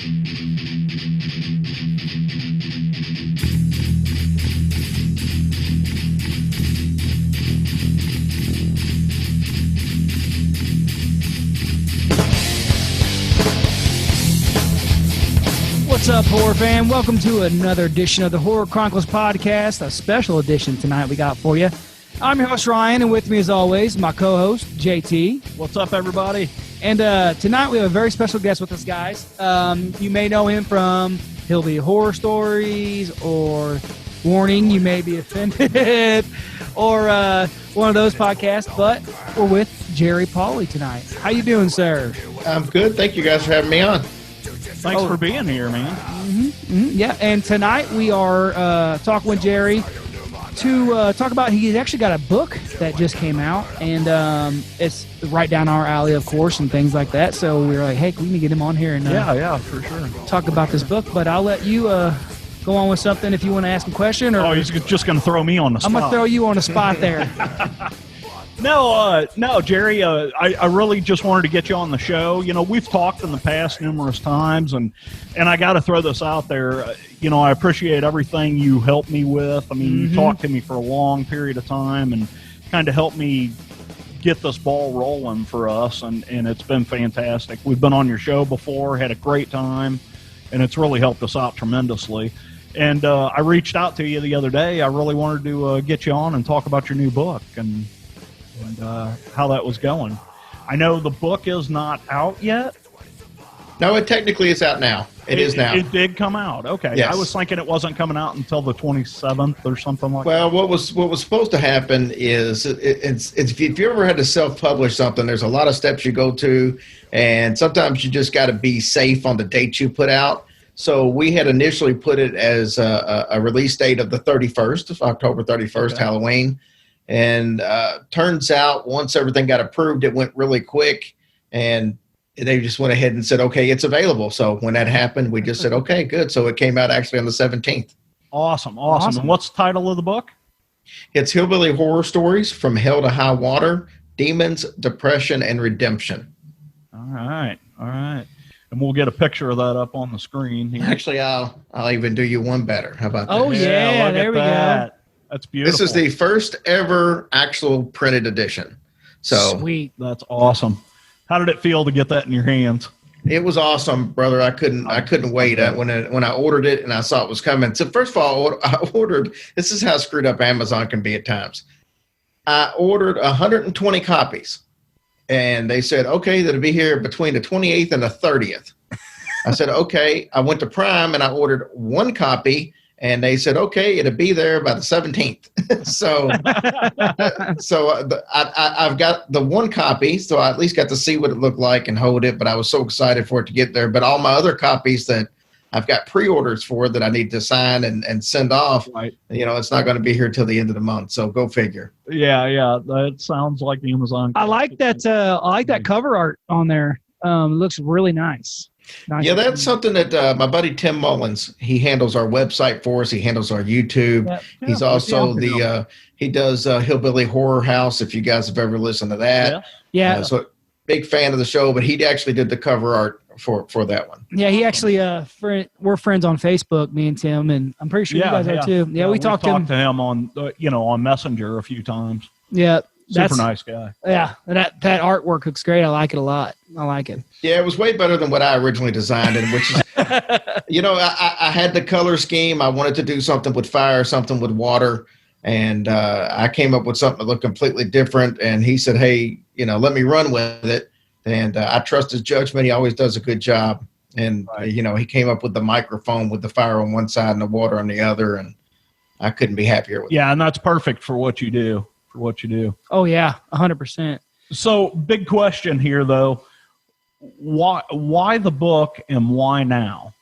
What's up, horror fan? Welcome to another edition of the Horror Chronicles podcast, a special edition tonight we got for you. I'm your host, Ryan, and with me, as always, my co-host, JT. What's up, everybody? And tonight we have a very special guest with us, guys. You may know him from Hillbilly Horror Stories, or Warning, You May Be Offended, or one of those podcasts, but we're with Jerry Paulley tonight. How you doing, sir? I'm good. Thank you guys for having me on. Thanks for being here, man. Yeah, and tonight we are talking with Jerry to talk about, he's actually got a book that just came out, and it's right down our alley, of course, and things like that. So we were like, hey, we need to get him on here and yeah, for sure. talk about this book. But I'll let you go on with something if you want to ask a question. Or he's just going to throw me on the spot. I'm going to throw you on the spot there. No, Jerry, I really just wanted to get you on the show. You know, we've talked in the past numerous times, and I got to throw this out there. You know, I appreciate everything you helped me with. I mean, you talked to me for a long period of time and kind of helped me get this ball rolling for us, and it's been fantastic. We've been on your show before, had a great time, and it's really helped us out tremendously. And I reached out to you the other day. I really wanted to get you on and talk about your new book and how that was going. I know the book is not out yet. No, it technically is out now. It is now. It did come out. Okay. Yes. I was thinking it wasn't coming out until the 27th or something like that. Well, what was supposed to happen is it's if you ever had to self-publish something, there's a lot of steps you go to, and sometimes you just got to be safe on the date you put out. So we had initially put it as a release date of the 31st, of October 31st, okay. Halloween. And turns out once everything got approved, it went really quick, and they just went ahead and said, okay, it's available. So when that happened, we just said, okay, good. So it came out actually on the 17th. Awesome. And what's the title of the book? It's Hillbilly Horror Stories, From Hell to High Water, Demons, Depression, and Redemption. All right. And we'll get a picture of that up on the screen here. Actually, I'll even do you one better. How about that? Oh, yeah, there we go. That's beautiful. This is the first ever actual printed edition. So sweet. That's awesome. How did it feel to get that in your hands? It was awesome, brother. I couldn't wait. When I ordered it and I saw it was coming. So first of all, I ordered. This is how screwed up Amazon can be at times. I ordered 120 copies, and they said, okay, that'll be here between the 28th and the 30th. I said, okay. I went to Prime and I ordered one copy. And they said, okay, it'll be there by the 17th. I've got the one copy, so I at least got to see what it looked like and hold it. But I was so excited for it to get there. But all my other copies that I've got pre-orders for that I need to sign and send off, right. You know, it's not going to be here till the end of the month. So go figure. Yeah. That sounds like the Amazon. I like that. I like that cover art on there. It looks really nice. Yeah, that's something that my buddy Tim Mullins, he handles our website for us. He handles our YouTube. Yep. He's also he does Hillbilly Horror House, if you guys have ever listened to that. Yeah. So big fan of the show, but he actually did the cover art for that one. Yeah, he actually, we're friends on Facebook, me and Tim, and I'm pretty sure you guys are too. Yeah, we talked to him on, on Messenger a few times. Yeah. Super nice guy. Yeah, that artwork looks great. I like it a lot. I like it. Yeah, it was way better than what I originally designed, and which is, I had the color scheme. I wanted to do something with fire, something with water, and I came up with something that looked completely different. And he said, "Hey, let me run with it." And I trust his judgment. He always does a good job. And he came up with the microphone with the fire on one side and the water on the other, and I couldn't be happier with it. Yeah, and that's perfect for what you do. Oh yeah, 100%. So big question here though, why the book and why now?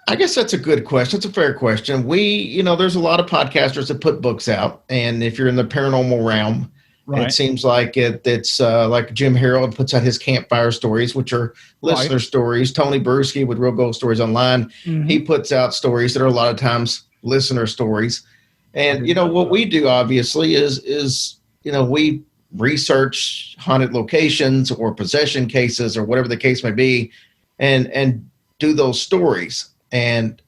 I guess that's a good question. It's a fair question. There's a lot of podcasters that put books out, and if you're in the paranormal realm, right. It seems like it's like Jim Harold puts out his Campfire Stories, which are listener stories. Tony Bruschi with Real Ghost Stories Online, he puts out stories that are a lot of times listener stories. And, what we do, obviously, is we research haunted locations or possession cases or whatever the case may be, and do those stories. And,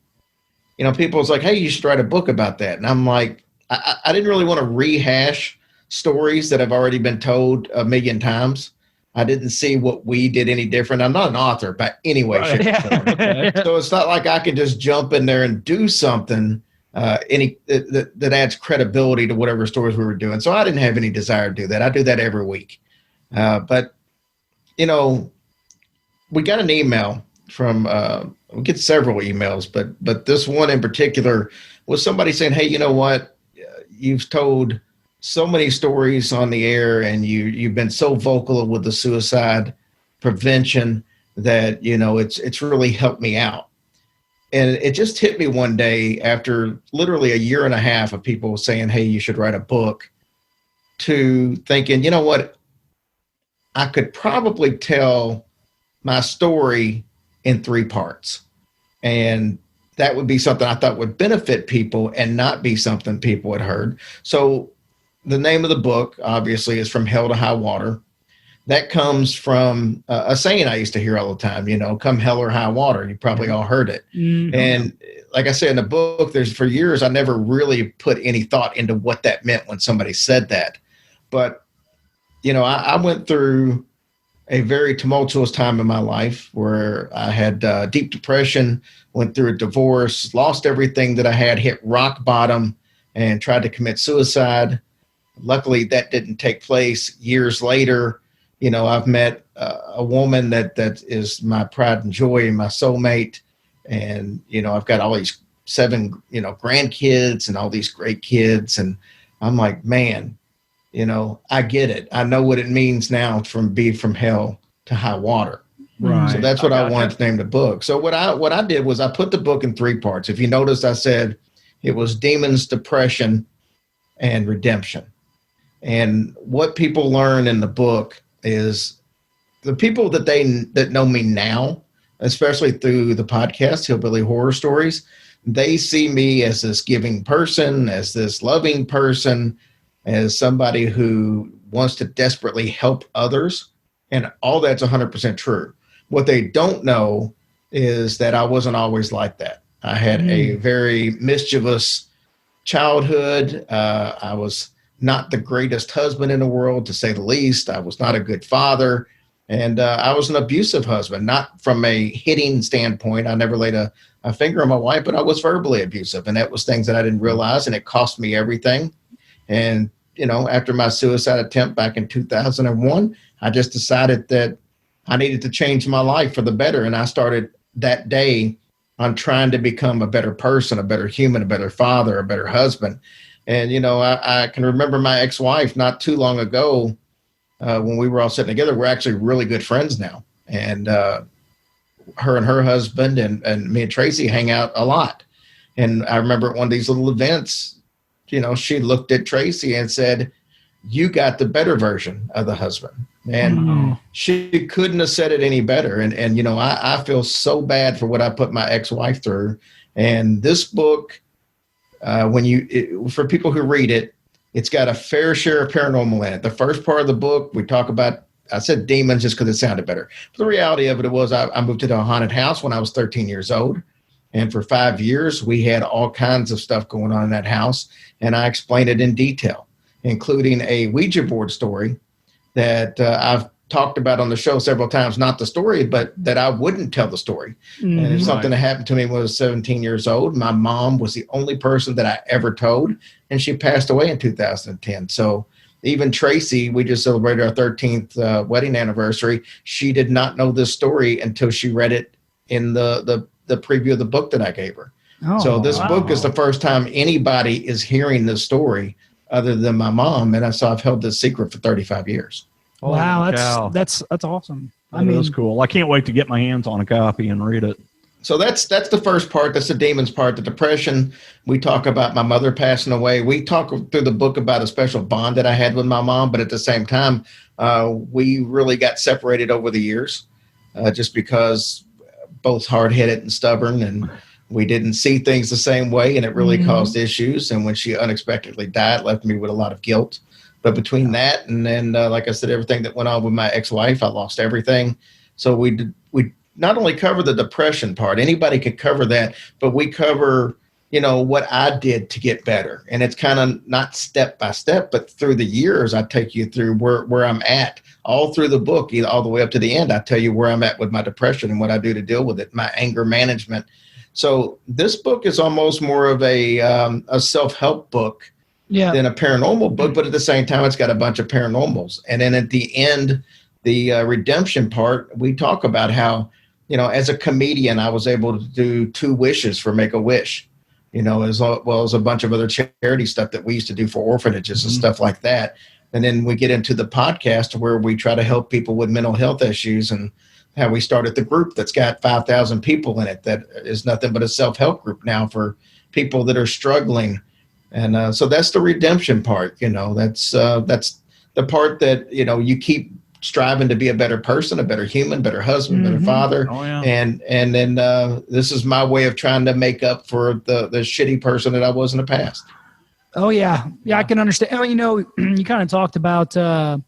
people was like, hey, you should write a book about that. And I'm like, I didn't really want to rehash stories that have already been told a million times. I didn't see what we did any different. I'm not an author by any way, shape, or form. Okay? So it's not like I can just jump in there and do something that adds credibility to whatever stories we were doing. So I didn't have any desire to do that. I do that every week. But, we got an email from, we get several emails, but this one in particular was somebody saying, hey, you know what? You've told so many stories on the air, and you've been so vocal with the suicide prevention that, it's really helped me out. And it just hit me one day after literally a year and a half of people saying, hey, you should write a book, to thinking, you know what? I could probably tell my story in 3 parts. And that would be something I thought would benefit people and not be something people had heard. So the name of the book, obviously, is From Hell to High Water. That comes from a saying I used to hear all the time, come hell or high water. You probably all heard it. Mm-hmm. And like I said in the book, for years, I never really put any thought into what that meant when somebody said that. But, I went through a very tumultuous time in my life where I had deep depression, went through a divorce, lost everything that I had, hit rock bottom, and tried to commit suicide. Luckily, that didn't take place. Years later, I've met a woman that is my pride and joy and my soulmate. And, I've got all these 7, grandkids and all these great kids. And I'm like, man, I get it. I know what it means now from hell to high water. Right. So that's what I wanted to name the book. So what I did was I put the book in 3 parts. If you noticed, I said it was demons, depression, and redemption. And what people learn in the book is the people that know me now, especially through the podcast, Hillbilly Horror Stories, they see me as this giving person, as this loving person, as somebody who wants to desperately help others. And all that's 100% true. What they don't know is that I wasn't always like that. I had a very mischievous childhood. I was not the greatest husband in the world, to say the least. I was not a good father. And I was an abusive husband, not from a hitting standpoint. I never laid a finger on my wife, but I was verbally abusive. And that was things that I didn't realize, and it cost me everything. And, after my suicide attempt back in 2001, I just decided that I needed to change my life for the better. And I started that day on trying to become a better person, a better human, a better father, a better husband. And, I can remember my ex-wife not too long ago when we were all sitting together. We're actually really good friends now. And her and her husband and me and Tracey hang out a lot. And I remember at one of these little events, she looked at Tracey and said, you got the better version of the husband. And she couldn't have said it any better. And I feel so bad for what I put my ex-wife through. And this book, for people who read it, it's got a fair share of paranormal in it. The first part of the book, we talk about, I said demons just because it sounded better. But the reality of it was I moved to a haunted house when I was 13 years old. And for 5 years, we had all kinds of stuff going on in that house. And I explained it in detail, including a Ouija board story that I've talked about on the show several times, not the story, but that I wouldn't tell the story. Mm-hmm. And it's something that happened to me when I was 17 years old. My mom was the only person that I ever told, and she passed away in 2010. So even Tracey, we just celebrated our 13th wedding anniversary. She did not know this story until she read it in the preview of the book that I gave her. Oh, so this book is the first time anybody is hearing this story other than my mom. And so I've held this secret for 35 years. Wow, that's awesome. That's cool. I can't wait to get my hands on a copy and read it. So that's the first part. That's the demons part. The depression, we talk about my mother passing away. We talk through the book about a special bond that I had with my mom, but at the same time, we really got separated over the years just because both hard-headed and stubborn, and we didn't see things the same way, and it really caused issues. And when she unexpectedly died, it left me with a lot of guilt. But between that and then, like I said, everything that went on with my ex-wife, I lost everything. So we not only cover the depression part, anybody could cover that, but we cover, what I did to get better. And it's kind of not step by step, but through the years, I take you through where I'm at all through the book, all the way up to the end. I tell you where I'm at with my depression and what I do to deal with it, my anger management. So this book is almost more of a self-help book than a paranormal book, but at the same time, it's got a bunch of paranormals. And then at the end, the redemption part, we talk about how, as a comedian, I was able to do 2 wishes for Make-A-Wish, as well as a bunch of other charity stuff that we used to do for orphanages and stuff like that. And then we get into the podcast where we try to help people with mental health issues, and how we started the group that's got 5,000 people in it that is nothing but a self-help group now for people that are struggling. And so that's the redemption part. That's the part that, you keep striving to be a better person, a better human, better husband, better father. Oh, yeah. And then this is my way of trying to make up for the shitty person that I was in the past. Oh, yeah. Yeah, I can understand. You kind of talked about how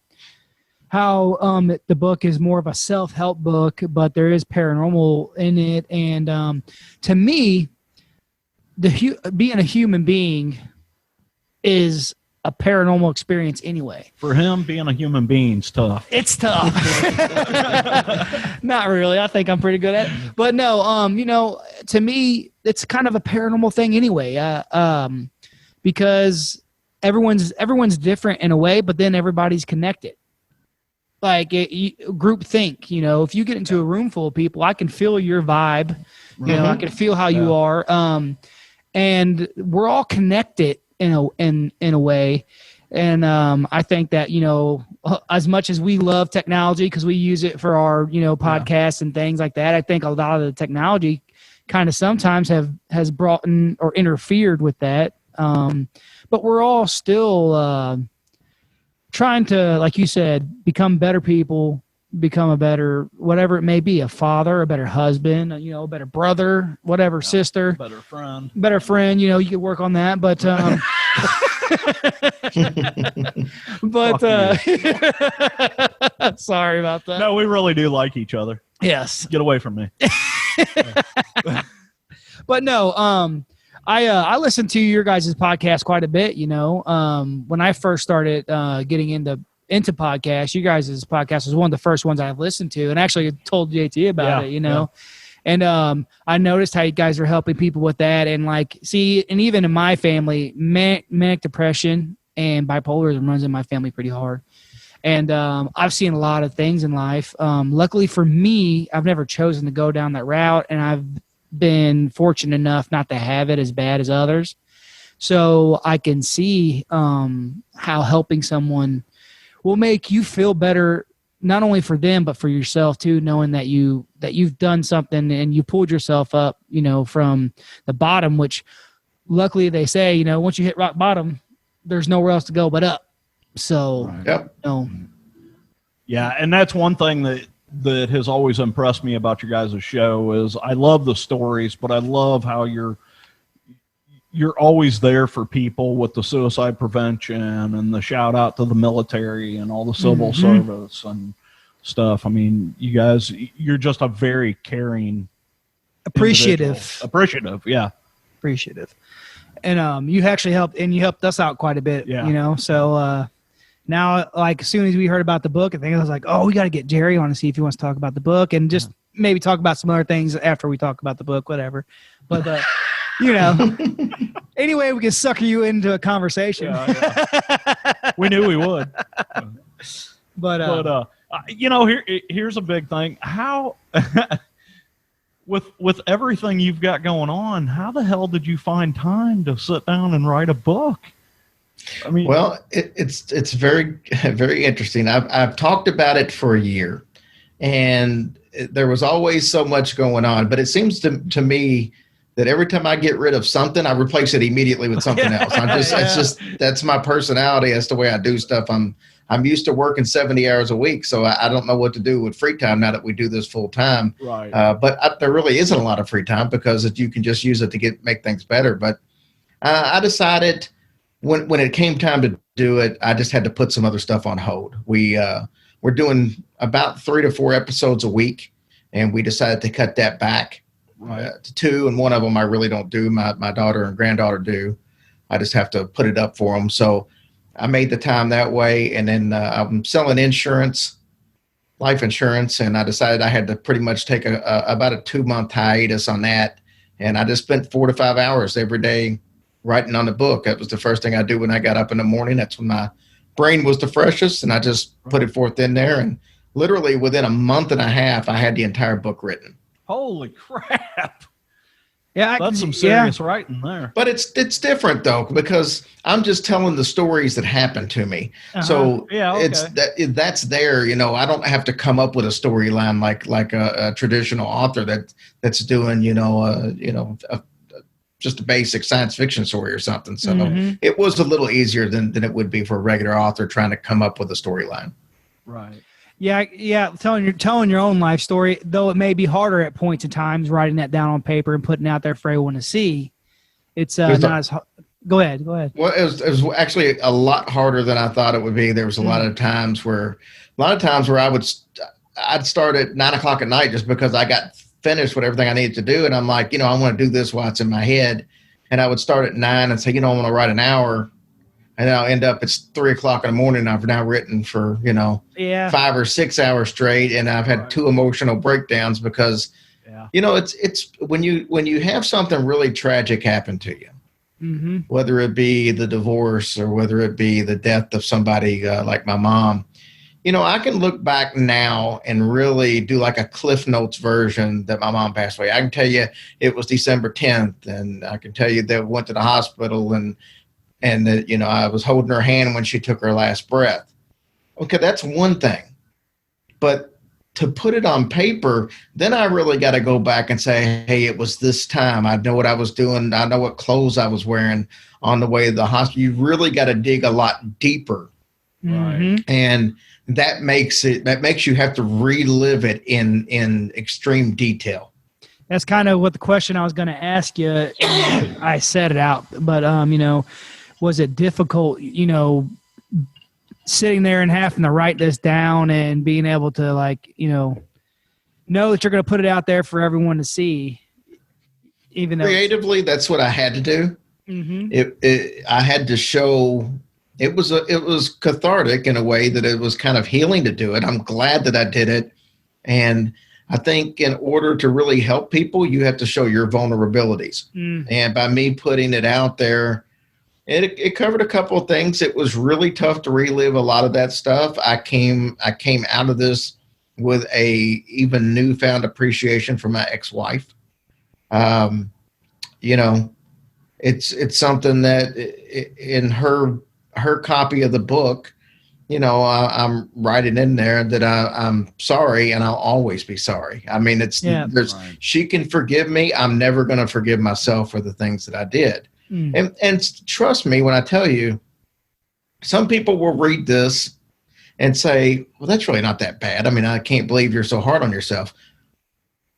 the book is more of a self-help book, but there is paranormal in it. And to me, being a human being is a paranormal experience anyway. For him, being a human being's tough. It's tough. Not really. I think I'm pretty good at it. But no, to me, it's kind of a paranormal thing anyway. Because everyone's different in a way, but then everybody's connected. Like group think, if you get into a room full of people, I can feel your vibe. I can feel how you are. And we're all connected in a way. And I think that, as much as we love technology because we use it for our, podcasts and things like that, I think a lot of the technology kind of sometimes has brought in or interfered with that. But we're all still trying to, like you said, become better people, become a better, whatever it may be, a father, a better husband, a better brother, whatever, sister. Better friend. You could work on that. But, sorry about that. No, we really do like each other. Yes. Get away from me. But no, I listen to your guys' podcast quite a bit, when I first started getting into podcasts, you guys' podcast was one of the first ones I listened to, and actually told JT about it, And I noticed how you guys are helping people with that, and and even in my family, manic depression and bipolarism runs in my family pretty hard. And I've seen a lot of things in life. Luckily for me, I've never chosen to go down that route, and I've been fortunate enough not to have it as bad as others. So I can see how helping someone will make you feel better, not only for them, but for yourself too, knowing that you've done something and you pulled yourself up, from the bottom, which luckily they say, once you hit rock bottom, there's nowhere else to go but up. So, Yeah. And that's one thing that has always impressed me about your guys' show is I love the stories, but I love how you're always there for people with the suicide prevention and the shout out to the military and all the civil service and stuff. I mean, you guys, you're just a very caring, appreciative. Yeah. Appreciative. And you actually helped us out quite a bit, so now, as soon as we heard about the book, I was like, oh, we got to get Jerry on to see if he wants to talk about the book and just maybe talk about some other things after we talk about the book, whatever. But, anyway, we can sucker you into a conversation. Yeah. We knew we would. But here's a big thing. How, with everything you've got going on, how the hell did you find time to sit down and write a book? I mean, well, it's very, very interesting. I've talked about it for a year, and there was always so much going on. But it seems to me that every time I get rid of something, I replace it immediately with something else. That's my personality. That's the way I do stuff. I'm used to working 70 hours a week, so I don't know what to do with free time now that we do this full time. Right. But there really isn't a lot of free time because you can just use it to make things better. But I decided. When it came time to do it, I just had to put some other stuff on hold. We're doing about 3 to 4 episodes a week, and we decided to cut that back to 2, and one of them I really don't do. My daughter and granddaughter do. I just have to put it up for them. So I made the time that way, and then I'm selling insurance, life insurance, and I decided I had to pretty much take about a 2-month hiatus on that, and I just spent 4 to 5 hours every day writing on the book. That was the first thing I do when I got up in the morning. That's when my brain was the freshest, and I just put it forth in there, and literally within a month and a half, I had the entire book written. Holy crap! Yeah, that's some serious writing there. But it's different though, because I'm just telling the stories that happened to me. So that's there. You know, I don't have to come up with a storyline like a traditional author that's doing just a basic science fiction story or something. So it was a little easier than it would be for a regular author trying to come up with a storyline. Right. Yeah. Telling your own life story, though it may be harder at points in times, writing that down on paper and putting it out there for everyone to see. It's not as hard. Go ahead. Well, it was actually a lot harder than I thought it would be. There was a lot of times where I'd start at 9 o'clock at night just because I got finished with everything I needed to do. And I'm like, I want to do this while it's in my head. And I would start at 9 and say, I want to write an hour. And I'll end up, it's 3 o'clock in the morning. I've now written for, 5 or 6 hours straight. And I've had 2 emotional breakdowns because, it's when you have something really tragic happen to you, whether it be the divorce or whether it be the death of somebody like my mom, I can look back now and really do like a Cliff Notes version that my mom passed away. I can tell you it was December 10th, and I can tell you that we went to the hospital and that, I was holding her hand when she took her last breath. Okay, that's one thing. But to put it on paper, then I really got to go back and say, hey, it was this time. I know what I was doing. I know what clothes I was wearing on the way to the hospital. You really got to dig a lot deeper. Right. And that makes you have to relive it in extreme detail. That's kind of what the question I was going to ask you. I said it out, but was it difficult, sitting there and having to write this down and being able to know that you're going to put it out there for everyone to see, even though creatively, that's what I had to do. I had to show. It was cathartic in a way that it was kind of healing to do it. I'm glad that I did it. And I think in order to really help people, you have to show your vulnerabilities. And by me putting it out there, it covered a couple of things. It was really tough to relive a lot of that stuff. I came out of this with a even newfound appreciation for my ex-wife. It's something that in her copy of the book, I'm writing in there that I'm sorry and I'll always be sorry. I mean, she can forgive me. I'm never going to forgive myself for the things that I did. And trust me when I tell you, some people will read this and say, well, that's really not that bad. I mean, I can't believe you're so hard on yourself.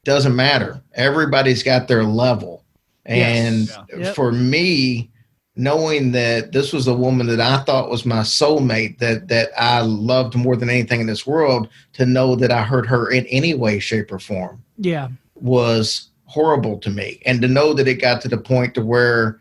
Doesn't matter. Everybody's got their level. And for me, knowing that this was a woman that I thought was my soulmate, that I loved more than anything in this world, to know that I hurt her in any way, shape, or form was horrible to me. And to know that it got to the point to where,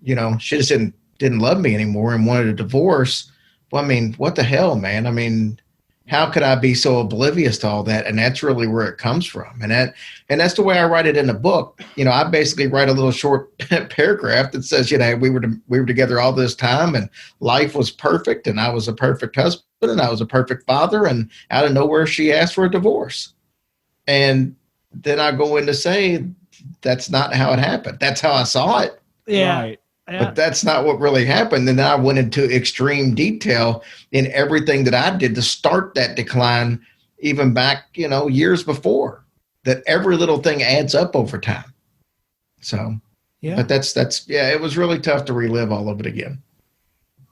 she just didn't love me anymore and wanted a divorce. Well, I mean, what the hell, man? I mean, how could I be so oblivious to all that? And that's really where it comes from. And that's the way I write it in the book. I basically write a little short paragraph that says, we were together all this time and life was perfect and I was a perfect husband and I was a perfect father, and out of nowhere she asked for a divorce. And then I go in to say that's not how it happened. That's how I saw it. Yeah. Right. Yeah. But that's not what really happened. And then I went into extreme detail in everything that I did to start that decline, even back, years before. That every little thing adds up over time. So, but that's it was really tough to relive all of it again.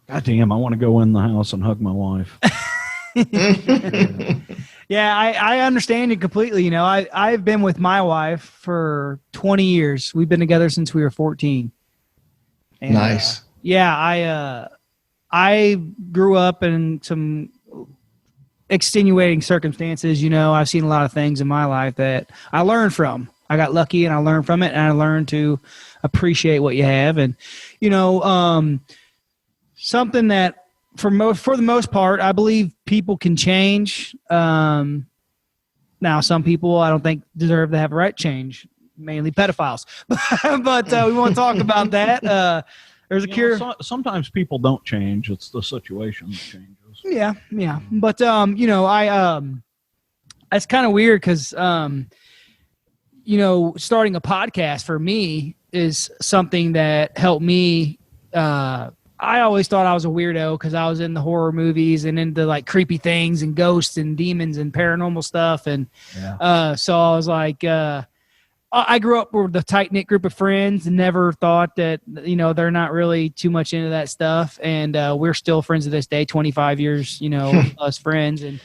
God damn, I want to go in the house and hug my wife. Yeah, I understand you completely. I've been with my wife for 20 years. We've been together since we were 14. And, nice. I grew up in extenuating circumstances. I've seen a lot of things in my life that I learned from. I got lucky and I learned from it, and I learned to appreciate what you have. And, something that for the most part, I believe people can change. Now, some people I don't think deserve to have a right change, mainly pedophiles. But we won't talk about that. There's a cure. Sometimes people don't change. It's the situation that changes. Yeah. But, it's kind of weird because, starting a podcast for me is something that helped me. I always thought I was a weirdo because I was in the horror movies and into like creepy things and ghosts and demons and paranormal stuff. And so I was like, I grew up with a tight-knit group of friends and never thought that, they're not really too much into that stuff. And we're still friends to this day, 25 years, us friends. And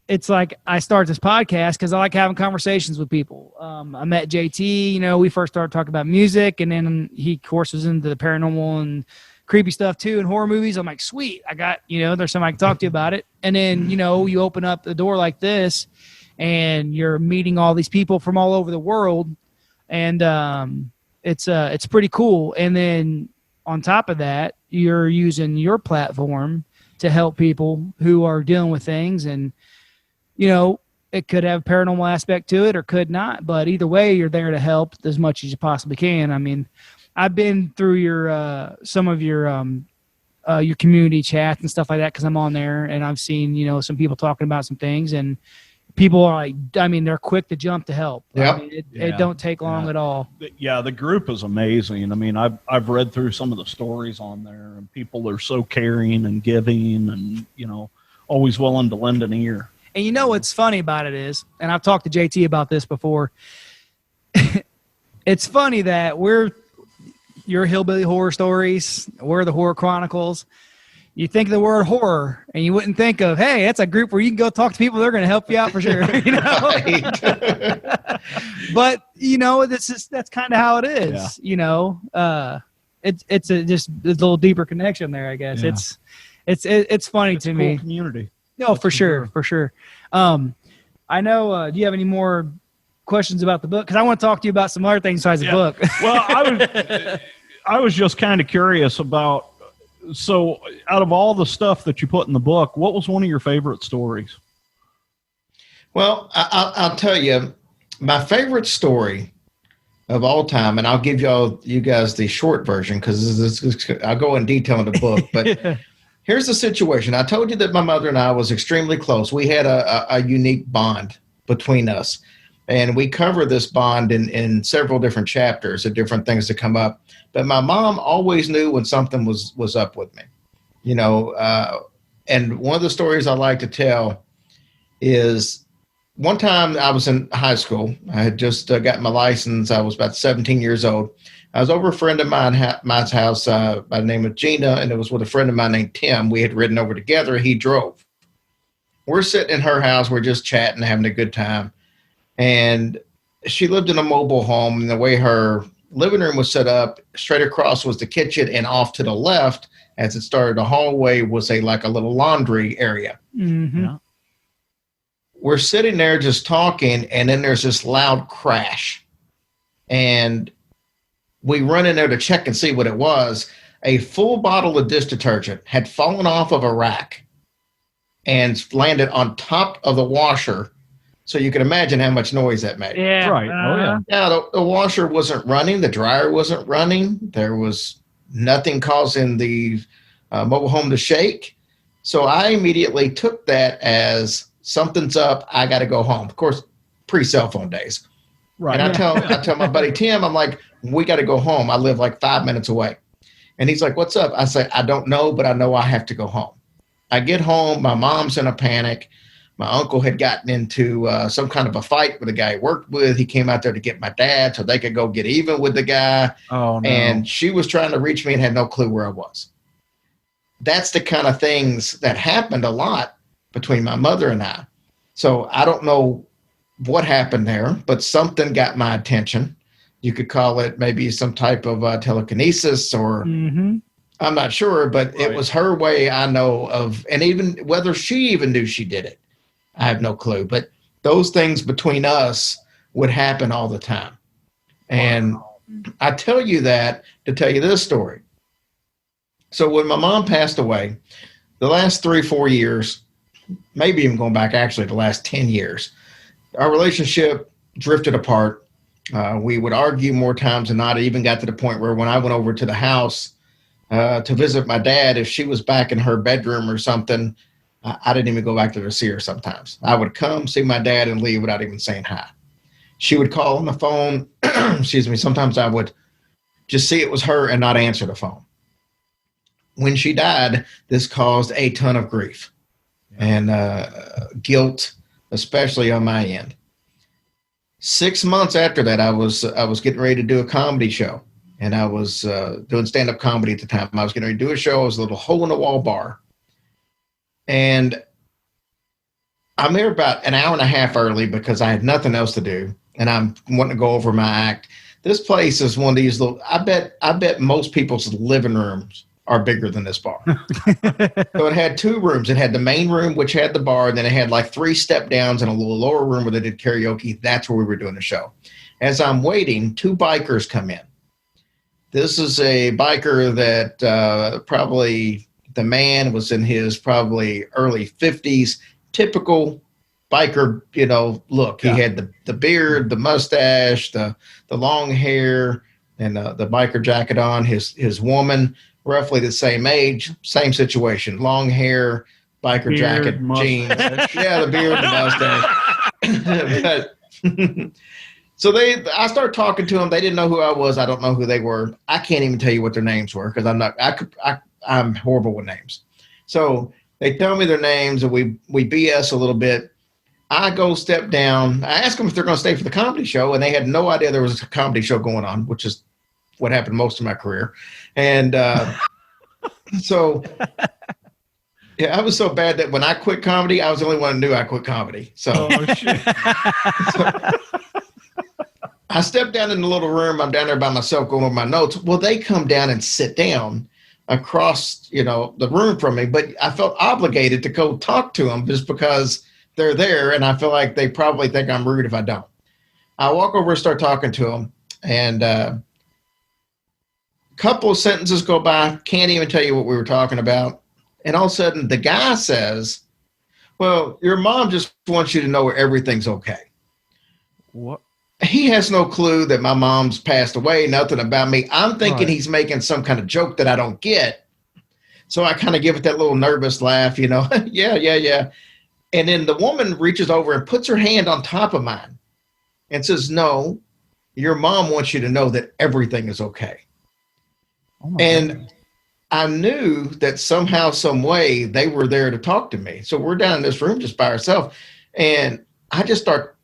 it's like I start this podcast because I like having conversations with people. I met JT, we first started talking about music, and then he, of course, was into the paranormal and creepy stuff too, and horror movies. I'm like, sweet, I got, there's somebody I can talk to you about it. And then, you open up the door like this, and you're meeting all these people from all over the world, and it's pretty cool. And then on top of that, you're using your platform to help people who are dealing with things, and it could have a paranormal aspect to it or could not, but either way, you're there to help as much as you possibly can. I mean, I've been through your some of your community chats and stuff like that because I'm on there, and I've seen some people talking about some things, and people are like, they're quick to jump to help. Yep. It don't take long at all. Yeah, the group is amazing. I've read through some of the stories on there, and people are so caring and giving, and always willing to lend an ear. And what's funny about it is, and I've talked to JT about this before, it's funny that you're Hillbilly Horror Stories, we're the Horror Chronicles. You think of the word horror, and you wouldn't think of, hey, that's a group where you can go talk to people. They're going to help you out for sure. But that's kind of how it is. Yeah. It's just a little deeper connection there, I guess. Yeah. It's funny to me. Community. No, for sure. I know. Do you have any more questions about the book? Because I want to talk to you about some other things besides the book. Well, I was just kind of curious about. So, out of all the stuff that you put in the book, what was one of your favorite stories? Well, I'll tell you, my favorite story of all time, and I'll give you guys the short version because I'll go in detail in the book, but. Here's the situation. I told you that my mother and I was extremely close. We had a unique bond between us, and we cover this bond in several different chapters of different things that come up. But my mom always knew when something was up with me, and one of the stories I like to tell is one time I was in high school. I had just gotten my license. I was about 17 years old. I was over a friend of mine's house by the name of Gina, and it was with a friend of mine named Tim. We had ridden over together. He drove. We're sitting in her house. We're just chatting, having a good time. And she lived in a mobile home, and the way her living room was set up, straight across was the kitchen, and off to the left, as it started the hallway, was a little laundry area. Mm-hmm. Yeah. We're sitting there just talking, and then there's this loud crash. And we run in there to check and see what it was. A full bottle of dish detergent had fallen off of a rack and landed on top of the washer. So you can imagine how much noise that made. Yeah. Right. Oh, yeah. Now, the washer wasn't running. The dryer wasn't running. There was nothing causing the mobile home to shake. So I immediately took that as something's up. I got to go home. Of course, pre-cell phone days. Right. And I tell my buddy Tim, I'm like, we got to go home. I live like 5 minutes away. And he's like, what's up? I say, I don't know, but I know I have to go home. I get home. My mom's in a panic. My uncle had gotten into some kind of a fight with a guy he worked with. He came out there to get my dad so they could go get even with the guy. Oh, no. And she was trying to reach me and had no clue where I was. That's the kind of things that happened a lot between my mother and I. So I don't know what happened there, but something got my attention. You could call it maybe some type of telekinesis or I'm not sure, but it was her way, I know of, and even whether she even knew she did it, I have no clue. But those things between us would happen all the time. And I tell you that to tell you this story. So when my mom passed away, the last 3-4 years, maybe even going back actually the last 10 years, our relationship drifted apart. We would argue more times than not. It even got to the point where when I went over to the house to visit my dad, if she was back in her bedroom or something, I didn't even go back there to see her sometimes. I would come, see my dad, and leave without even saying hi. She would call on the phone. Excuse me. Sometimes I would just see it was her and not answer the phone. When she died, this caused a ton of grief and guilt, especially on my end. 6 months after that, I was getting ready to do a comedy show, and I was doing stand-up comedy at the time. I was getting ready to do a show. It was a little hole-in-the-wall bar, and I'm there about an hour and a half early because I had nothing else to do, and I'm wanting to go over my act. This place is one of these little. I bet most people's living rooms are bigger than this bar. So it had 2 rooms. It had the main room, which had the bar, and then it had like 3 step downs and a little lower room where they did karaoke. That's where we were doing the show. As I'm waiting, 2 bikers come in. This is a biker that probably the man was in his probably early 50s, typical biker, look. He had the beard, the mustache, the long hair, and the biker jacket on. His woman, roughly the same age, same situation. Long hair, biker beard, jacket, mustache. Jeans. Yeah, the beard, the mustache. So I started talking to them. They didn't know who I was. I don't know who they were. I can't even tell you what their names were because I'm horrible with names. So they tell me their names and we BS a little bit. I go step down. I ask them if they're going to stay for the comedy show, and they had no idea there was a comedy show going on, which is what happened most of my career. And so, yeah, I was so bad that when I quit comedy, I was the only one who knew I quit comedy. So, I stepped down in the little room. I'm down there by myself going over my notes. Well, they come down and sit down across, the room from me, but I felt obligated to go talk to them just because they're there, and I feel like they probably think I'm rude if I don't. I walk over and start talking to them, and couple of sentences go by, can't even tell you what we were talking about. And all of a sudden, the guy says, well, your mom just wants you to know everything's okay. What? He has no clue that my mom's passed away, nothing about me. I'm thinking he's making some kind of joke that I don't get. So I kind of give it that little nervous laugh, yeah. And then the woman reaches over and puts her hand on top of mine and says, no, your mom wants you to know that everything is okay. And goodness. I knew that somehow, some way, they were there to talk to me. So we're down in this room just by ourselves, and I just start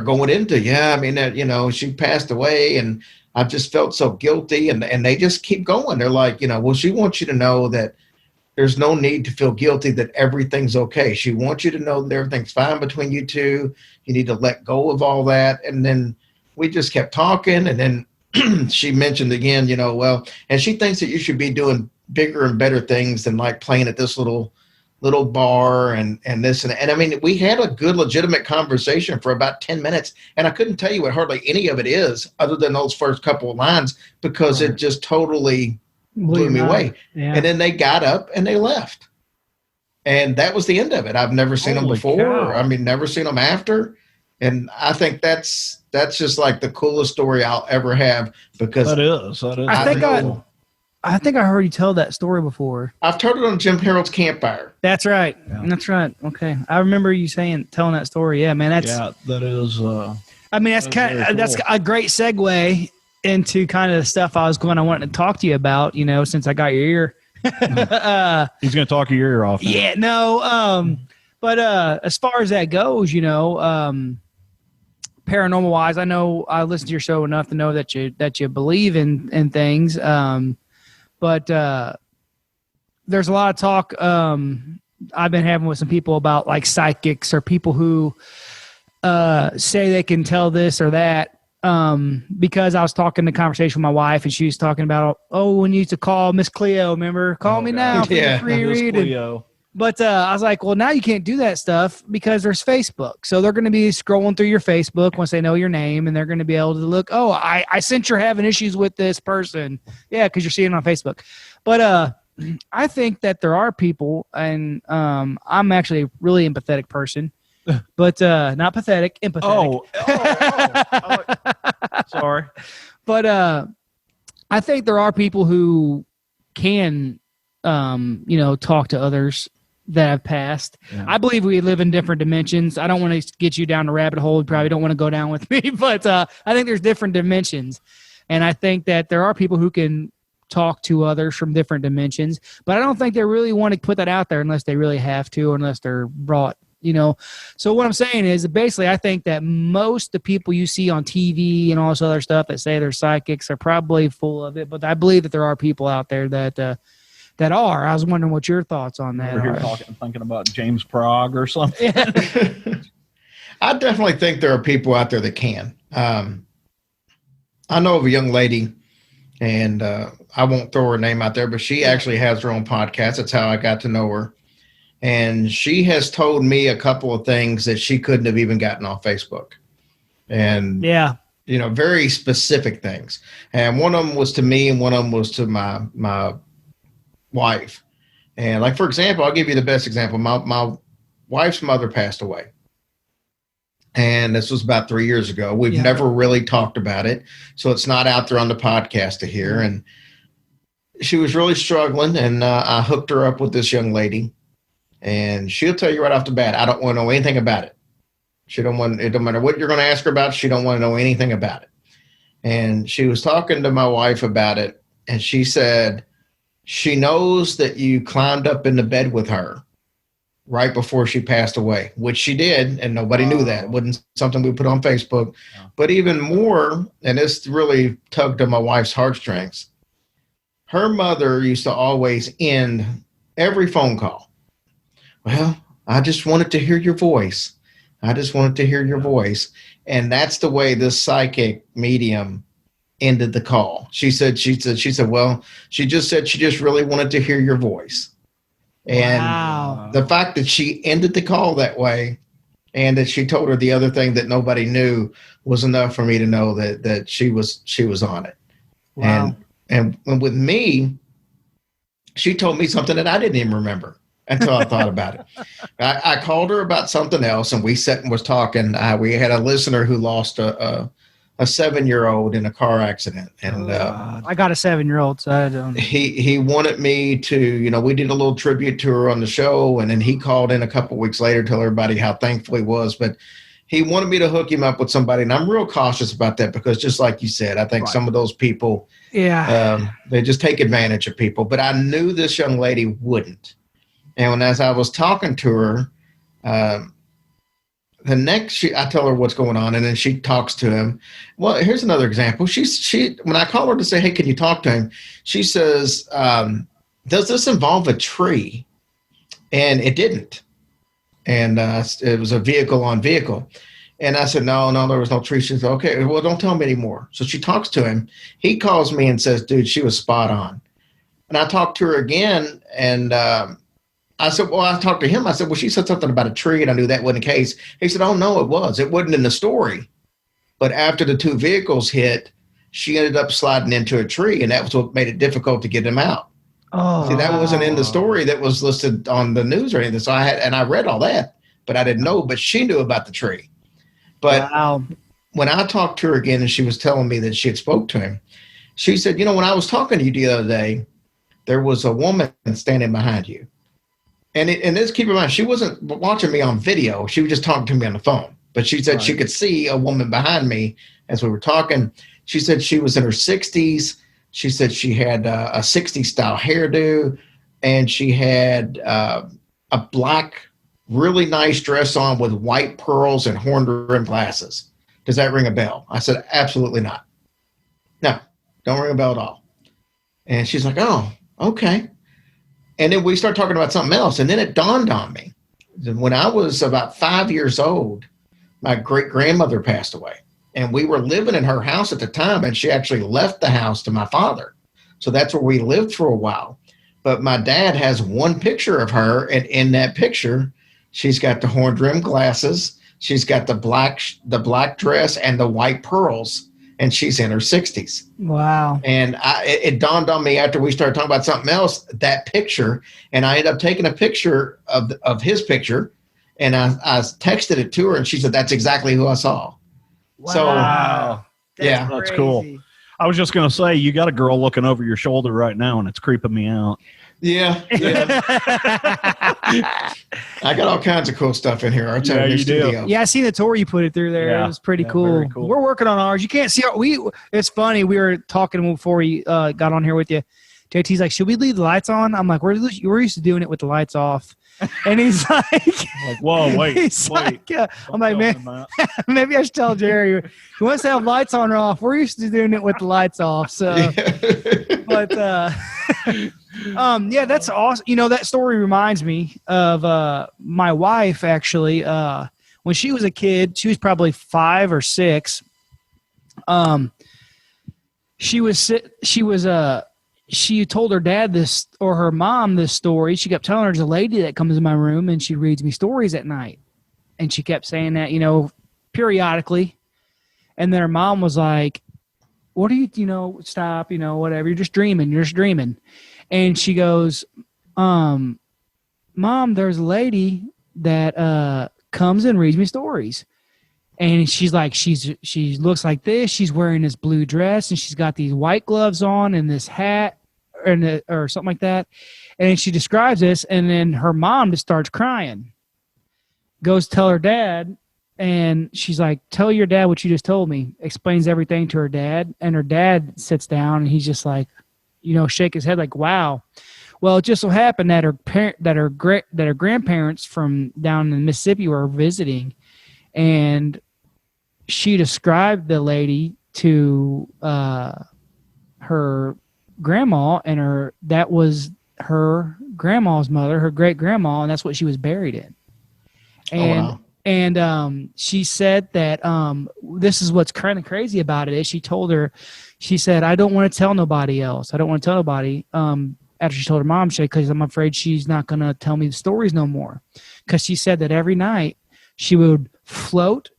going into, she passed away, and I've just felt so guilty, and they just keep going. They're like, well, she wants you to know that there's no need to feel guilty, that everything's okay. She wants you to know that everything's fine between you two. You need to let go of all that. And then we just kept talking, and then she mentioned again, and she thinks that you should be doing bigger and better things than like playing at this little bar and this and I mean, we had a good legitimate conversation for about 10 minutes, and I couldn't tell you what hardly any of it is other than those first couple of lines because it just totally blew me away. Yeah. And then they got up and they left, and that was the end of it. I've never seen them before. I mean, never seen them after. And I think that's just like the coolest story I'll ever have because that is. I think I heard you tell that story before. I've told it on Jim Harold's Campfire. That's right. Yeah. That's right. Okay, I remember you telling that story. Yeah, man. That is. I mean, that's a great segue into kind of the stuff I wanted to talk to you about. Since I got your ear. He's going to talk your ear off. Yeah. No. But as far as that goes, paranormal wise, I know I listened to your show enough to know that you believe in things. But there's a lot of talk I've been having with some people about like psychics or people who say they can tell this or that. because I was talking the conversation with my wife, and she was talking about, when you used to call Miss Cleo, remember? Call me now for your free read. But I was like, well, now you can't do that stuff because there's Facebook. So they're going to be scrolling through your Facebook once they know your name, and they're going to be able to look, I sense you're having issues with this person. Yeah, because you're seeing it on Facebook. But I think that there are people, and I'm actually a really empathetic person, but not pathetic, empathetic. Sorry. But I think there are people who can, talk to others that have passed. Yeah. I believe we live in different dimensions. I don't want to get you down the rabbit hole. You probably don't want to go down with me, but I think there's different dimensions. And I think that there are people who can talk to others from different dimensions, but I don't think they really want to put that out there unless they really have to, or unless they're brought, So what I'm saying is basically I think that most of the people you see on TV and all this other stuff that say they're psychics are probably full of it, but I believe that there are people out there that are. I was wondering what your thoughts on that are. You're thinking about James Prague or something. I definitely think there are people out there that can. I know of a young lady, and I won't throw her name out there, but she actually has her own podcast. That's how I got to know her. And she has told me a couple of things that she couldn't have even gotten off Facebook. And, very specific things. And one of them was to me, and one of them was to my wife. And like, for example, I'll give you the best example. My wife's mother passed away. And this was about 3 years ago. We've never really talked about it. So it's not out there on the podcast to hear. And she was really struggling. And I hooked her up with this young lady. And she'll tell you right off the bat, I don't want to know anything about it. It don't matter what you're going to ask her about. She don't want to know anything about it. And she was talking to my wife about it. And she said, she knows that you climbed up in the bed with her right before she passed away, which she did, and nobody knew that. It wasn't something we put on Facebook. Yeah. But even more, and this really tugged at my wife's heartstrings, her mother used to always end every phone call. Well, I just wanted to hear your voice. I just wanted to hear your voice. And that's the way this psychic medium ended the call. She said, well, she just said she just really wanted to hear your voice. And the fact that she ended the call that way, and that she told her the other thing that nobody knew, was enough for me to know that she was on it. Wow. And with me, she told me something that I didn't even remember until I thought about it. I called her about something else, and we sat and was talking. We had a listener who lost a 7-year-old in a car accident, and I got a 7-year-old, so I don't. He wanted me to, we did a little tribute to her on the show, and then he called in a couple of weeks later to tell everybody how thankful he was. But he wanted me to hook him up with somebody, and I'm real cautious about that because, just like you said, I think some of those people, they just take advantage of people. But I knew this young lady wouldn't, and as I was talking to her, the next, I tell her what's going on, and then she talks to him. Well, here's another example. She when I call her to say, hey, can you talk to him? She says, does this involve a tree? And it didn't. And it was a vehicle on vehicle. And I said, no, there was no tree. She said, okay, well, don't tell me anymore. So she talks to him. He calls me and says, dude, she was spot on. And I talked to her again, and I said, well, I talked to him. I said, well, she said something about a tree, and I knew that wasn't the case. He said, oh, no, it was. It wasn't in the story. But after the two vehicles hit, she ended up sliding into a tree, and that was what made it difficult to get him out. Oh, see, that wasn't in the story that was listed on the news or anything. So I read all that, but I didn't know. But she knew about the tree. But when I talked to her again, and she was telling me that she had spoke to him, she said, when I was talking to you the other day, there was a woman standing behind you. And this, keep in mind, she wasn't watching me on video. She was just talking to me on the phone. But she said she could see a woman behind me as we were talking. She said she was in her 60s. She said she had a 60s style hairdo, and she had a black, really nice dress on with white pearls and horn-rimmed glasses. Does that ring a bell? I said, absolutely not. No, don't ring a bell at all. And she's like, oh, okay. And then we start talking about something else. And then it dawned on me. When I was about 5 years old, my great-grandmother passed away. And we were living in her house at the time, and she actually left the house to my father. So that's where we lived for a while. But my dad has one picture of her, and in that picture, she's got the horn-rimmed glasses, she's got the black dress and the white pearls, and she's in her 60s. Wow. And it dawned on me after we started talking about something else, that picture, and I ended up taking a picture of his picture, and I texted it to her, and she said, that's exactly who I saw. Wow. So, That's crazy. cool. I was just going to say, you got a girl looking over your shoulder right now, and it's creeping me out. Yeah. I got all kinds of cool stuff in here. I'll tell you, studio. Yeah, I see the tour you put it through there. Yeah. It was pretty Yeah, cool. very cool. We're working on ours. You can't see it's funny. We were talking before we got on here with you. JT's like, should we leave the lights on? I'm like, we're used to doing it with the lights off. And he's like, whoa, wait. I'm like, man, maybe I should tell Jerry. He wants to have lights on or off. We're used to doing it with the lights off. So, but yeah, that's awesome. You know, that story reminds me of my wife. Actually, when she was a kid, she was probably 5 or 6. She told her dad this, or her mom this story. She kept telling her, there's a lady that comes in my room and she reads me stories at night. And she kept saying that, you know, periodically. And then her mom was like, what are you, stop, whatever. You're just dreaming. And she goes, Mom, there's a lady that comes and reads me stories. And she's like, she looks like this. She's wearing this blue dress, and she's got these white gloves on and this hat or something like that. And she describes this, and then her mom just starts crying. Goes to tell her dad, and she's like, tell your dad what you just told me. Explains everything to her dad, and her dad sits down, and he's just like, shake his head like, wow. Well, it just so happened that her grandparents from down in Mississippi were visiting, and she described the lady to her grandma, and that was her grandma's mother, her great grandma, and that's what she was buried in. And wow. And she said that this is what's kind of crazy about it is she said, I don't want to tell nobody else. I don't want to tell nobody. After she told her mom, she said, because I'm afraid she's not going to tell me the stories no more. Because she said that every night she would float.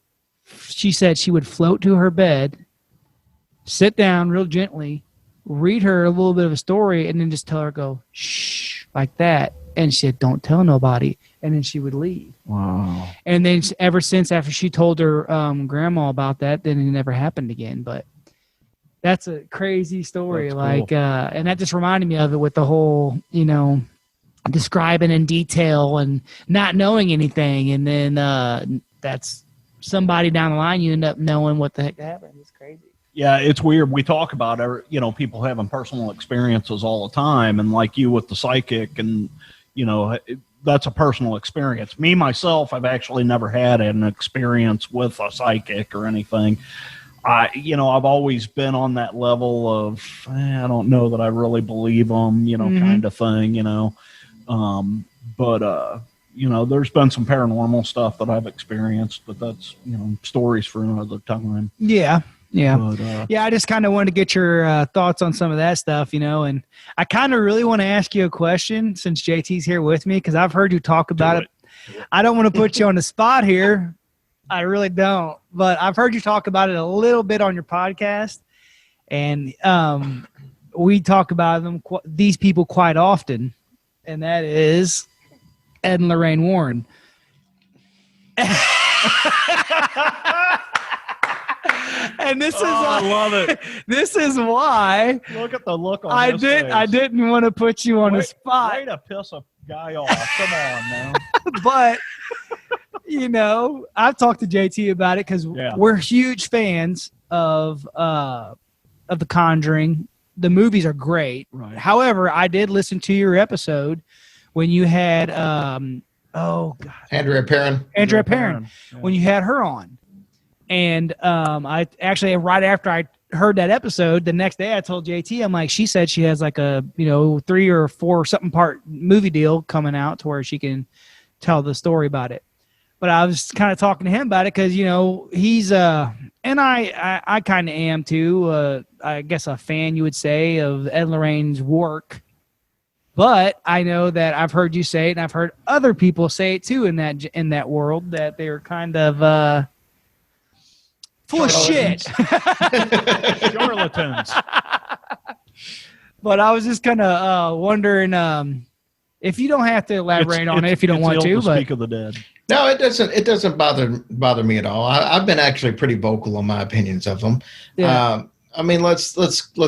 She said she would float to her bed, sit down real gently, read her a little bit of a story, and then just tell her, go, shh, like that. And she said, don't tell nobody. And then she would leave. Wow. And then ever since after she told her grandma about that, then it never happened again. But that's a crazy story. That's like, cool. and that just reminded me of it with the whole, describing in detail and not knowing anything. And then that's somebody down the line, you end up knowing what the heck happened. It's crazy. Yeah, it's weird. We talk about, people having personal experiences all the time. And like you with the psychic and, that's a personal experience. Me, myself, I've actually never had an experience with a psychic or anything. I've always been on that level of, I don't know that I really believe them, kind of thing, But there's been some paranormal stuff that I've experienced, but that's, stories for another time. Yeah. Yeah. But, I just kind of wanted to get your thoughts on some of that stuff, and I kind of really want to ask you a question since JT's here with me, because I've heard you talk about it. I don't want to put you on the spot here. I really don't, but I've heard you talk about it a little bit on your podcast, and we talk about these people quite often, and that is Ed and Lorraine Warren. And this is I love it. This is why Look at the look on his face. I didn't want to put you on the spot. Way to piss a guy off. Come on, man. But I've talked to JT about it because we're huge fans of The Conjuring. The movies are great. Right. However, I did listen to your episode when you had Andrea Perrin. Yeah. When you had her on. And I actually, right after I heard that episode, the next day I told JT, I'm like, she said she has like a 3 or 4 something part movie deal coming out to where she can tell the story about it. But I was kind of talking to him about it because he's And I kind of am too. I guess a fan, you would say, of Ed and Lorraine's work. But I know that I've heard you say it, and I've heard other people say it too in that world, that they're kind of full of shit. Charlatans. But I was just kind of wondering if you don't have to elaborate on it if you don't want to. But speak of the dead. No, it doesn't. It doesn't bother me at all. I've been actually pretty vocal on my opinions of them. Yeah. I mean, let's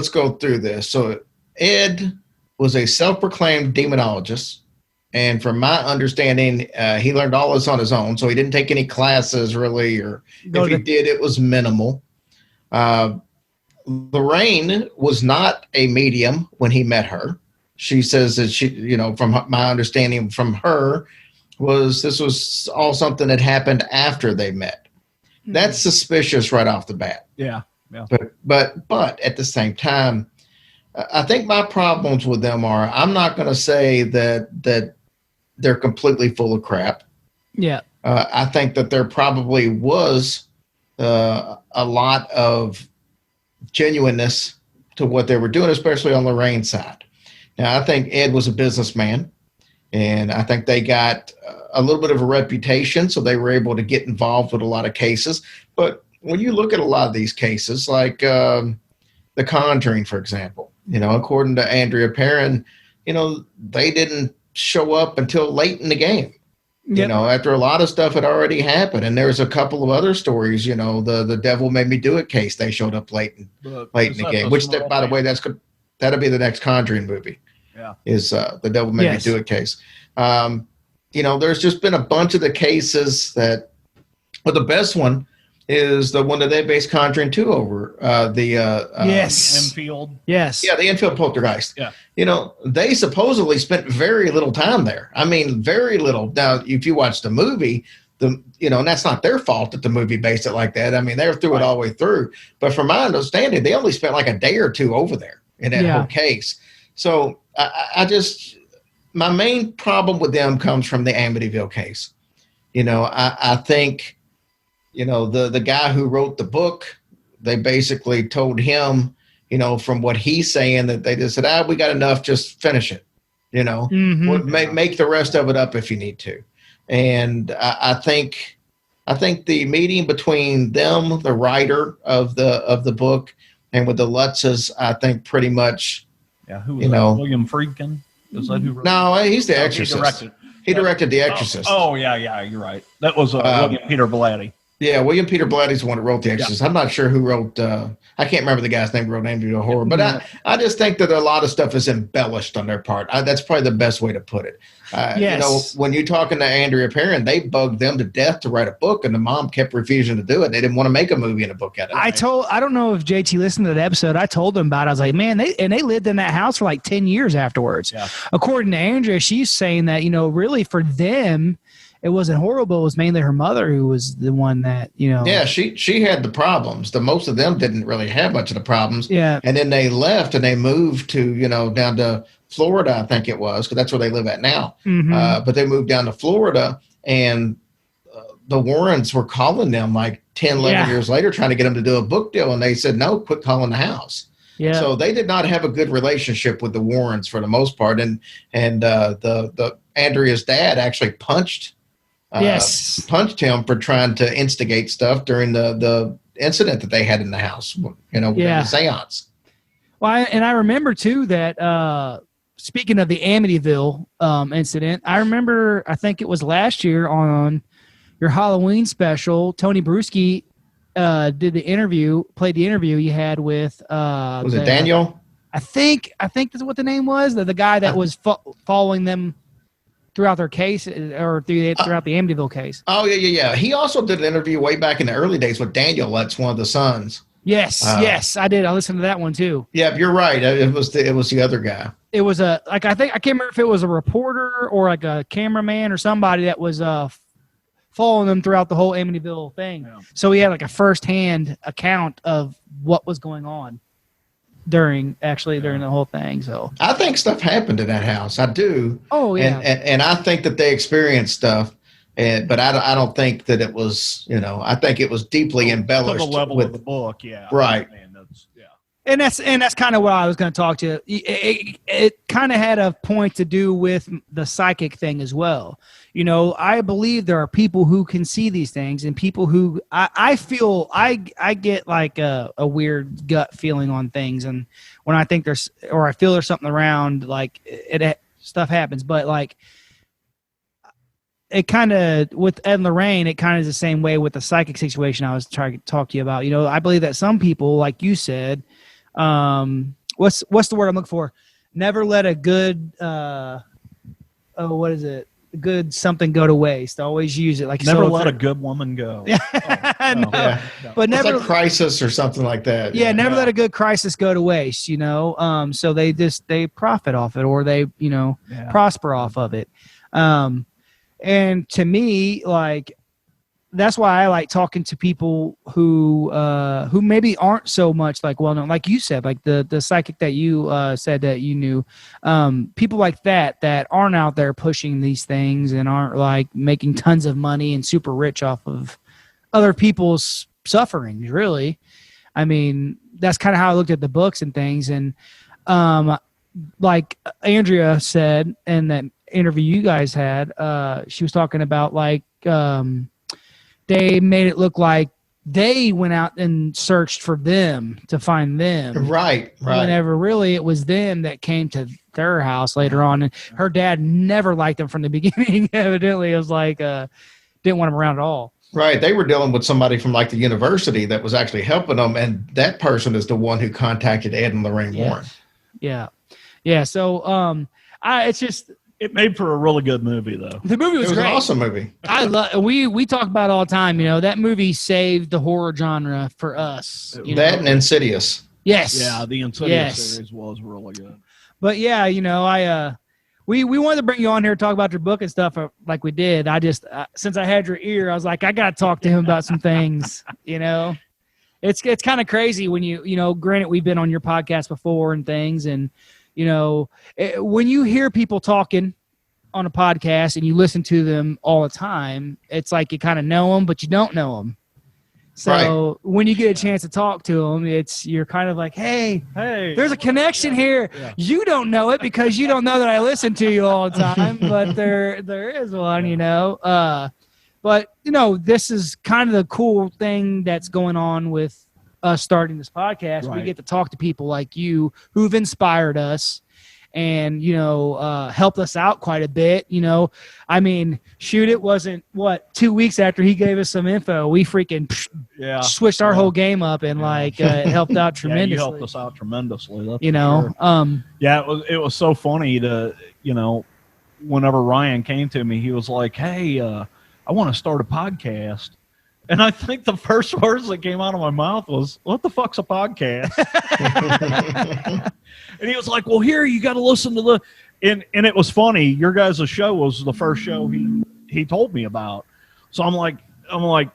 go through this. So Ed was a self-proclaimed demonologist, and from my understanding, he learned all this on his own. So he didn't take any classes really, or if he did, it was minimal. Lorraine was not a medium when he met her. She says that she, from my understanding from her, this was all something that happened after they met. That's suspicious right off the bat. Yeah. But at the same time, I think my problems with them are, I'm not going to say that they're completely full of crap. Yeah. I think that there probably was a lot of genuineness to what they were doing, especially on Lorraine's side. Now, I think Ed was a businessman, and I think they got a little bit of a reputation, so they were able to get involved with a lot of cases. But when you look at a lot of these cases, like The Conjuring, for example, according to Andrea Perron, they didn't show up until late in the game. Yep. After a lot of stuff had already happened. And there's a couple of other stories, the Devil Made Me Do It case. They showed up late in the game, which, by the way, that'll be the next Conjuring movie. Yeah. Is the Devil Made Me Do It case. There's just been a bunch of the cases but the best one is the one that they based Conjuring 2 over. Enfield. Yes. Yeah, the Enfield poltergeist. Yeah. They supposedly spent very little time there. I mean, very little. Now, if you watch the movie, and that's not their fault that the movie based it like that. I mean, they threw it all the way through. But from my understanding, they only spent like a day or two over there in that whole case. So my main problem with them comes from the Amityville case. I think, the guy who wrote the book, they basically told him, from what he's saying, that they just said, we got enough, just finish it. Make the rest of it up if you need to. And I think the meeting between them, the writer of the book, and with the Lutzes, I think pretty much. Yeah, who was that? William Friedkin? Is that who wrote No, he's the Exorcist. He directed The Exorcist. Oh, yeah, you're right. That was William Peter Blatty. Yeah, William Peter Blatty's the one that wrote The Exorcist. Yeah. I'm not sure who wrote. I can't remember the guy's name who wrote Amityville Horror, but I just think that a lot of stuff is embellished on their part. That's probably the best way to put it. Yes. When you're talking to Andrea Perron, they bugged them to death to write a book, and the mom kept refusing to do it. They didn't want to make a movie and a book out of it. I don't know if JT listened to that episode. I told them about it. I was like, man, they lived in that house for like 10 years afterwards. Yeah. According to Andrea, she's saying that, really for them, it wasn't horrible. It was mainly her mother who was the one that, Yeah, she had the problems. Most of them didn't really have much of the problems. Yeah. And then they left and they moved to, down to Florida, I think it was, because that's where they live at now. Mm-hmm. But they moved down to Florida, and the Warrens were calling them like 10, 11 years later, trying to get them to do a book deal. And they said, no, quit calling the house. Yeah. So they did not have a good relationship with the Warrens for the most part. And the Andrea's dad actually punched him for trying to instigate stuff during the incident that they had in the house, with the seance. Well, and I remember too that speaking of the Amityville incident, I remember, I think it was last year on your Halloween special, Tony Bruschi played the interview you had with was it Daniel? I think that's what the name was. The guy that was following them throughout their case, or throughout the Amityville case. Oh, yeah. He also did an interview way back in the early days with Daniel. That's one of the sons. Yes, I did. I listened to that one too. Yeah, you're right. It was the other guy. It was I can't remember if it was a reporter or like a cameraman or somebody that was following them throughout the whole Amityville thing. Yeah. So he had like a firsthand account of what was going on during the whole thing. So I think stuff happened in that house. I do. Oh yeah. And I think that they experienced stuff. but I don't think that it was, I think it was deeply embellished to the level with of the book. Yeah. Right. And that's kind of what I was going to talk to. It kind of had a point to do with the psychic thing as well. I believe there are people who can see these things, and people who I feel I get like a weird gut feeling on things, and when I think I feel there's something around, like stuff happens. But like it kind of with Ed and Lorraine, it kind of is the same way with the psychic situation I was trying to talk to you about. I believe that some people, like you said. What's the word I'm looking for? Never let a good what is it? Good something go to waste. Always use it. Like never let a good woman go. No. Yeah. But It's never like crisis or something like that. Yeah, never let a good crisis go to waste. So they profit off it, or they prosper off of it. And to me, like. That's why I like talking to people who maybe aren't so much like well known, like you said, like the psychic that you said that you knew, people like that aren't out there pushing these things and aren't like making tons of money and super rich off of other people's sufferings. Really, I mean that's kind of how I looked at the books and things. And like Andrea said in that interview you guys had, she was talking about like. They made it look like they went out and searched for them to find them. Right. Whenever really it was them that came to their house later on. And her dad never liked them from the beginning. Evidently, it was like, didn't want them around at all. Right. They were dealing with somebody from like the university that was actually helping them. And that person is the one who contacted Ed and Lorraine Warren. Yeah. Yeah. So it's just. It made for a really good movie, though. The movie was great. An awesome movie. I love. We talk about it all the time. That movie saved the horror genre for us. And Insidious. Yes. Yeah, the Insidious series was really good. But yeah, we wanted to bring you on here to talk about your book and stuff like we did. I just since I had your ear, I was like, I got to talk to him about some things. It's kind of crazy when granted we've been on your podcast before and things and. When you hear people talking on a podcast and you listen to them all the time, it's like you kind of know them, but you don't know them. So when you get a chance to talk to them, you're kind of like, hey, there's a connection here. Yeah. You don't know it because you don't know that I listen to you all the time, but there is one, But this is kind of the cool thing that's going on with us starting this podcast. Right. We get to talk to people like you who've inspired us and helped us out quite a bit. I mean, shoot, it wasn't 2 weeks after he gave us some info, we freaking switched our whole game up and it helped out tremendously. You helped us out tremendously. That's sure. It was so funny to whenever Ryan came to me, he was like, hey, I want to start a podcast. And I think the first words that came out of my mouth was, what the fuck's a podcast? And he was like, well, here, you got to listen to the... And it was funny. Your guys' show was the first show he told me about. So I'm like,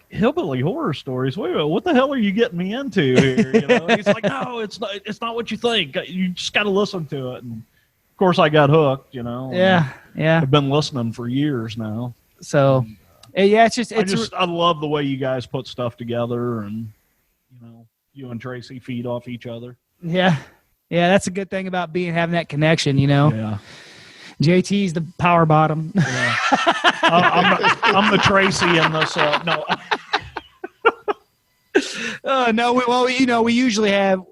Hillbilly Horror Stories? Wait a minute, what the hell are you getting me into here? He's like, no, it's not what you think. You just got to listen to it. And of course, I got hooked, Yeah. I've been listening for years now. So... Yeah, I love the way you guys put stuff together, and you and Tracey feed off each other. Yeah, that's a good thing about having that connection. Yeah. JT's the power bottom. Yeah. I'm the Tracey in this. No. No. Well, we usually have.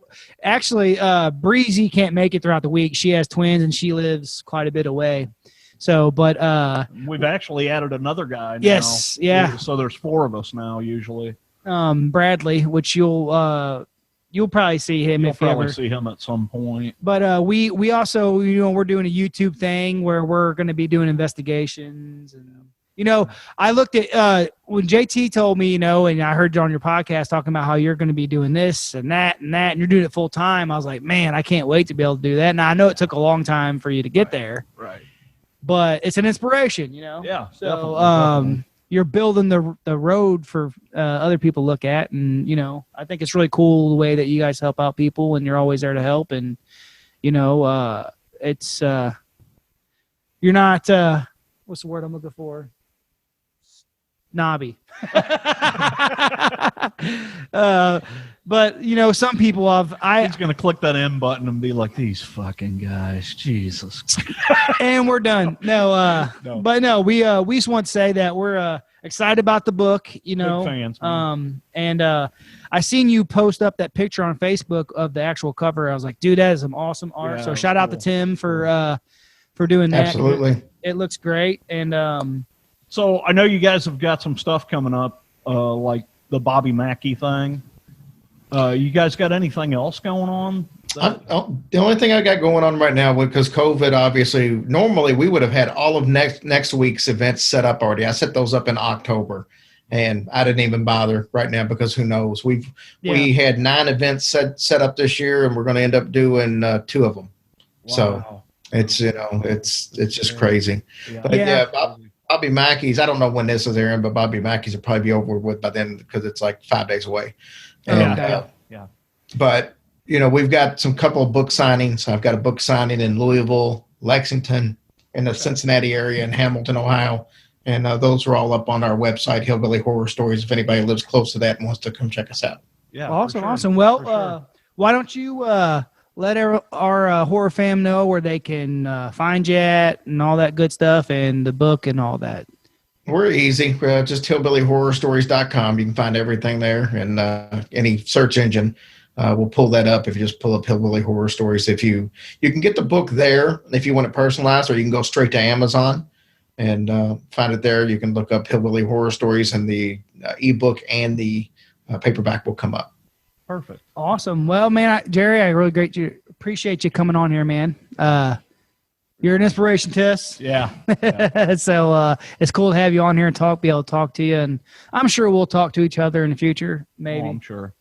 Actually, Breezy can't make it throughout the week. She has twins, and she lives quite a bit away. So, but we've actually added another guy now. Yes, yeah. So there's 4 of us now usually. Bradley, which you'll probably see him. You'll probably see him at some point. But we also we're doing a YouTube thing where we're going to be doing investigations and I looked at when JT told me and I heard you on your podcast talking about how you're going to be doing this and that and you're doing it full time. I was like, man, I can't wait to be able to do that. Now I know it took a long time for you to get there. Right. But it's an inspiration, Yeah. So definitely. You're building the road for other people to look at, and I think it's really cool the way that you guys help out people, and you're always there to help, and it's you're not what's the word I'm looking for? Nobby. But some people he's gonna click that M button and be like, these fucking guys, Jesus. And we're done. No. But no, we just want to say that we're excited about the book. Big fans, man. And I seen you post up that picture on Facebook of the actual cover. I was like, dude, that is some awesome art. Yeah, so shout out to Tim for doing that. Absolutely. It looks great. And so I know you guys have got some stuff coming up, like the Bobby Mackey thing. You guys got anything else going on? The only thing I got going on right now, because COVID, obviously, normally we would have had all of next week's events set up already. I set those up in October, and I didn't even bother right now because who knows? We had 9 events set up this year, and we're going to end up doing 2 of them. Wow. So it's it's just crazy. Yeah. But yeah, Bobby Mackey's. I don't know when this is airing, but Bobby Mackey's will probably be over with by then because it's like 5 days away. And, yeah. But we've got some couple of book signings. I've got a book signing in Louisville, Lexington, in the Cincinnati area, and Hamilton, Ohio. And those are all up on our website, Hillbilly Horror Stories, if anybody lives close to that and wants to come check us out. Yeah. Awesome. Well, why don't you let our horror fam know where they can find you at and all that good stuff and the book and all that? We're easy. Just hillbillyhorrorstories.com. You can find everything there, and any search engine will pull that up if you just pull up Hillbilly Horror Stories. If you can get the book there if you want it personalized, or you can go straight to Amazon and find it there. You can look up Hillbilly Horror Stories, and the ebook and the paperback will come up. Perfect. Awesome. Well, man, Jerry, I really appreciate you coming on here, man. You're an inspiration to us. Yeah. So it's cool to have you on here and be able to talk to you. And I'm sure we'll talk to each other in the future, maybe. Oh, I'm sure.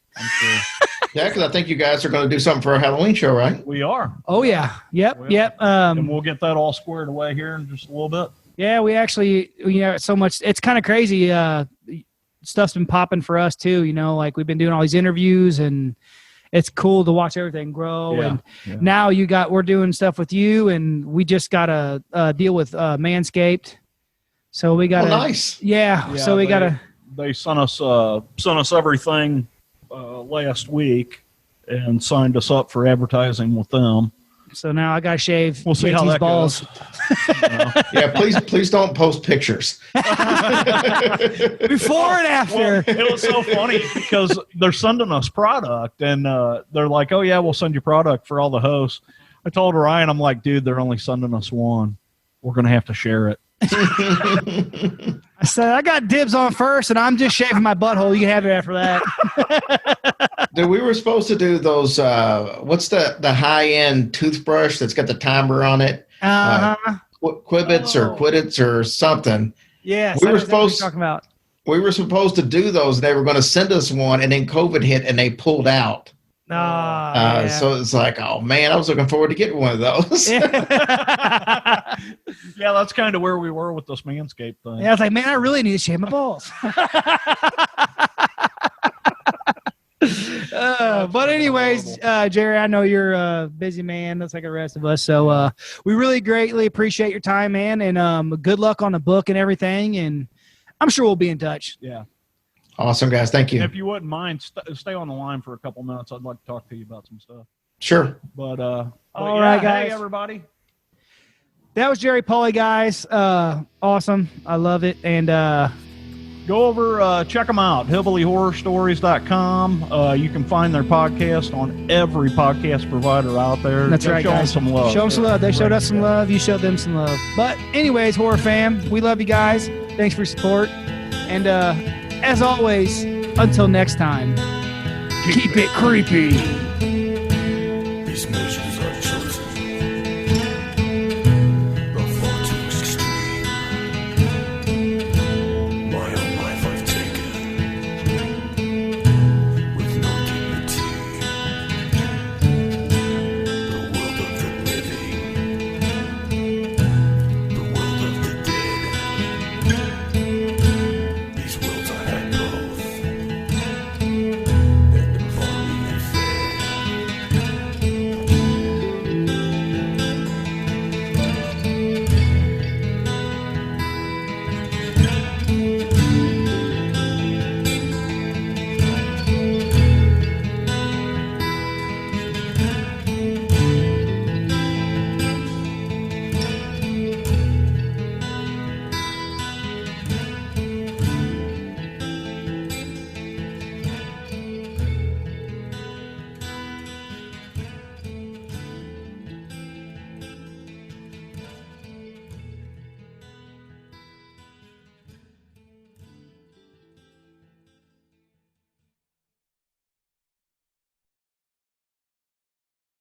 Yeah, because I think you guys are going to do something for our Halloween show, right? We are. Oh, yeah. Yep. And we'll get that all squared away here in just a little bit. Yeah, we actually, so much. It's kind of crazy. Stuff's been popping for us, too. Like we've been doing all these interviews, and it's cool to watch everything grow. Yeah, and now we're doing stuff with you, and we just got a deal with MANSCAPED. So we got nice. Yeah. So they sent us everything last week and signed us up for advertising with them. So now I got to shave. We'll see how that balls. goes. Yeah, please don't post pictures. Before and after. Well, it was so funny because they're sending us product, and they're like, oh, yeah, we'll send you product for all the hosts. I told Ryan, I'm like, dude, they're only sending us one. We're going to have to share it. I said, I got dibs on first, and I'm just shaving my butthole. You can have it after that. Dude, we were supposed to do those, what's the high-end toothbrush that's got the timer on it? Quibbits or Quiddits or something. Yeah, we were supposed talking about. We were supposed to do those. They were going to send us one, and then COVID hit, and they pulled out. So it's like, oh man, I was looking forward to getting one of those. Yeah, that's kind of where we were with this MANSCAPED thing. Yeah, I was like, man, I really need to shave my balls. But anyways, Jerry, I know you're a busy man. That's like the rest of us. So we really greatly appreciate your time, man. And good luck on the book and everything. And I'm sure we'll be in touch. Yeah. Awesome, guys. Thank you. If you wouldn't mind, stay on the line for a couple minutes. I'd like to talk to you about some stuff. Sure. But all right, guys. Hey, everybody. That was Jerry Paulley, guys. Awesome. I love it. And go over, check them out, hillbillyhorrorstories.com. You can find their podcast on every podcast provider out there. That's right, guys. Show them some love. Show them some love. They showed us some love. You showed them some love. But anyways, horror fam, we love you guys. Thanks for your support. And as always, until next time, keep it creepy.